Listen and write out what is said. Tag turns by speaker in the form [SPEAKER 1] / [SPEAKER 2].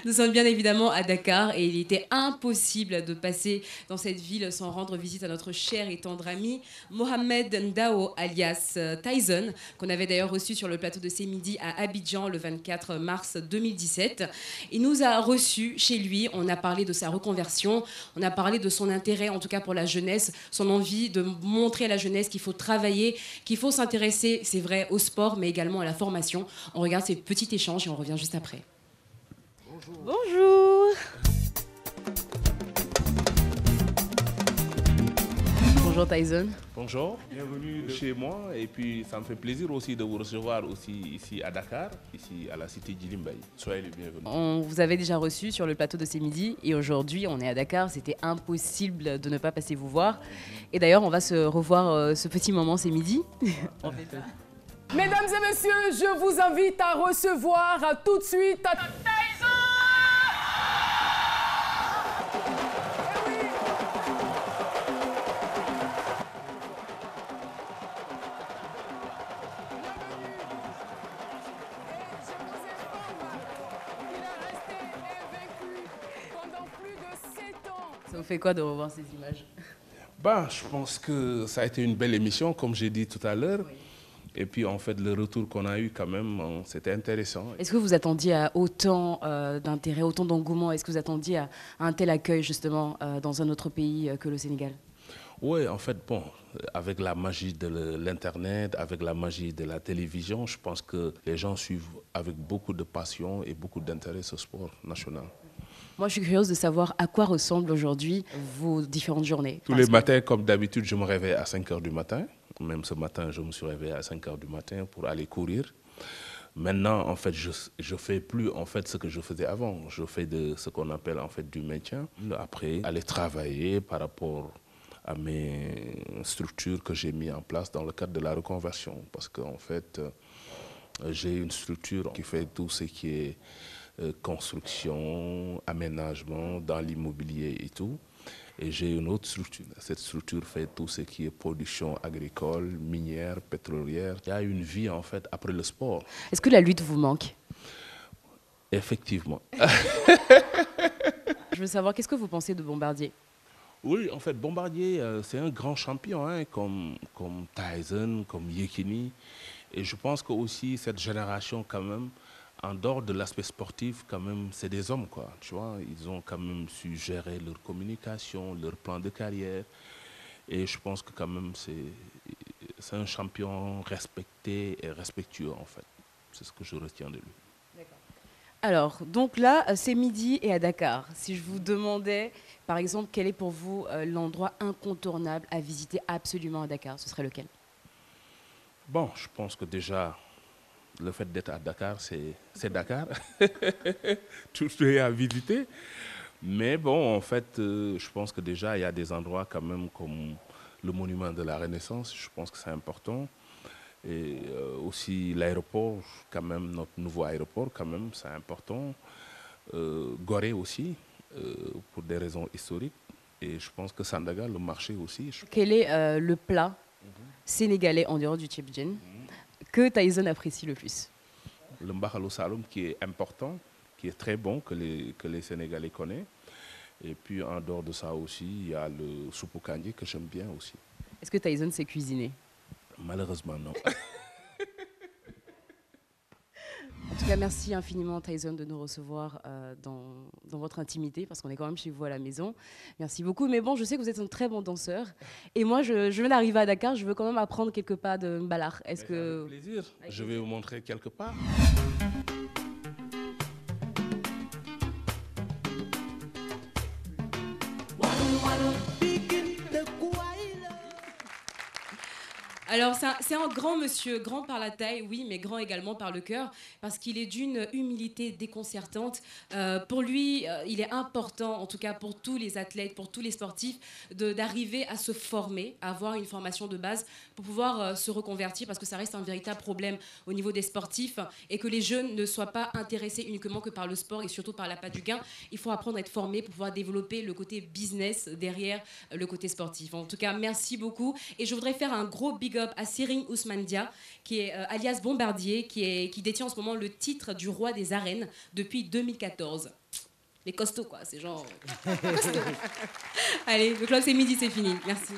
[SPEAKER 1] Nous sommes bien évidemment à Dakar et il était impossible de passer dans cette ville sans rendre visite à notre cher et tendre ami Mohamed Ndao alias Tyson, qu'on avait d'ailleurs reçu sur le plateau de C'est Midi à Abidjan le 24 mars 2017. Il nous a reçus chez lui, on a parlé de sa reconversion, on a parlé de son intérêt en tout cas pour la jeunesse, son envie de montrer à la jeunesse qu'il faut travailler, qu'il faut s'intéresser, c'est vrai, au sport mais également à la formation. On regarde ces petits échanges et on revient juste après.
[SPEAKER 2] Bonjour.
[SPEAKER 1] Bonjour Tyson.
[SPEAKER 3] Bonjour, bienvenue chez moi et puis ça me fait plaisir aussi de vous recevoir aussi ici à Dakar, ici à la cité d'Ilimbaye. Soyez les bienvenus.
[SPEAKER 1] On vous avait déjà reçu sur le plateau de C'est Midi et aujourd'hui on est à Dakar, c'était impossible de ne pas passer vous voir. Et d'ailleurs on va se revoir ce petit moment C'est Midi. On fait ça.
[SPEAKER 2] Mesdames et messieurs, je vous invite à recevoir tout de suite Tyson.
[SPEAKER 1] Ça vous fait quoi de revoir ces images?
[SPEAKER 3] Je pense que ça a été une belle émission, comme j'ai dit tout à l'heure. Oui. Et puis, en fait, le retour qu'on a eu, quand même, c'était intéressant.
[SPEAKER 1] Est-ce que vous attendiez à autant d'intérêt, autant d'engouement? Est-ce que vous attendiez à un tel accueil, justement, dans un autre pays que le Sénégal?
[SPEAKER 3] Oui, en fait, avec la magie de l'Internet, avec la magie de la télévision, je pense que les gens suivent avec beaucoup de passion et beaucoup d'intérêt ce sport national.
[SPEAKER 1] Moi, je suis curieuse de savoir à quoi ressemblent aujourd'hui vos différentes journées.
[SPEAKER 3] Tous les matins, comme d'habitude, je me réveille à 5 h du matin. Même ce matin, je me suis réveillé à 5 h du matin pour aller courir. Maintenant, en fait, je fais plus en fait ce que je faisais avant. Je fais de ce qu'on appelle en fait du maintien. Après, aller travailler par rapport à mes structures que j'ai mis en place dans le cadre de la reconversion. Parce qu'en fait, j'ai une structure qui fait tout ce qui est construction, aménagement dans l'immobilier et tout. Et j'ai une autre structure. Cette structure fait tout ce qui est production agricole, minière, pétrolière. Il y a une vie en fait après le sport.
[SPEAKER 1] Est-ce que la lutte vous manque?
[SPEAKER 3] Effectivement.
[SPEAKER 1] Je veux savoir, qu'est-ce que vous pensez de Bombardier?
[SPEAKER 3] Oui, en fait, Bombardier, c'est un grand champion, hein, comme Tyson, comme Yekini. Et je pense que aussi cette génération quand même, en dehors de l'aspect sportif, quand même, c'est des hommes, quoi. Tu vois, ils ont quand même su gérer leur communication, leur plan de carrière. Et je pense que quand même, c'est un champion respecté et respectueux, en fait. C'est ce que je retiens de lui.
[SPEAKER 1] D'accord. Alors, donc là, C'est Midi et à Dakar. Si je vous demandais, par exemple, quel est pour vous l'endroit incontournable à visiter absolument à Dakar, ce serait lequel?
[SPEAKER 3] Je pense que déjà, le fait d'être à Dakar, c'est Dakar. Tout est à visiter. Mais en fait, je pense que déjà, il y a des endroits quand même comme le monument de la Renaissance. Je pense que c'est important. Et aussi l'aéroport, quand même, notre nouveau aéroport, quand même, c'est important. Gorée aussi, pour des raisons historiques. Et je pense que Sandaga, le marché aussi.
[SPEAKER 1] Quel est le plat sénégalais en dehors du tchèp-djen que Tyson apprécie le plus?
[SPEAKER 3] Le mbakhalo saloum qui est important, qui est très bon, que les Sénégalais connaissent. Et puis en dehors de ça aussi, il y a le soupou kandji que j'aime bien aussi.
[SPEAKER 1] Est-ce que Tyson sait cuisiner?
[SPEAKER 3] Malheureusement, non.
[SPEAKER 1] En tout cas, merci infiniment Tyson de nous recevoir dans votre intimité, parce qu'on est quand même chez vous à la maison. Merci beaucoup. Mais bon, je sais que vous êtes un très bon danseur. Et moi, je viens d'arriver à Dakar, je veux quand même apprendre quelques pas de Mbalar.
[SPEAKER 3] Avec plaisir. Je vais vous montrer quelques pas.
[SPEAKER 1] Alors, c'est un grand monsieur, grand par la taille, oui, mais grand également par le cœur, parce qu'il est d'une humilité déconcertante. Pour lui, il est important, en tout cas pour tous les athlètes, pour tous les sportifs, d'arriver à se former, à avoir une formation de base pour pouvoir se reconvertir, parce que ça reste un véritable problème au niveau des sportifs, et que les jeunes ne soient pas intéressés uniquement que par le sport et surtout par l'appât du gain. Il faut apprendre à être formé pour pouvoir développer le côté business derrière le côté sportif. En tout cas, merci beaucoup. Et je voudrais faire un gros big up up à Siring Ousmane Dia, qui est alias Bombardier, qui détient en ce moment le titre du roi des arènes depuis 2014. Les costauds, quoi, c'est genre... costaud. Allez, le club c'est midi, c'est fini. Merci.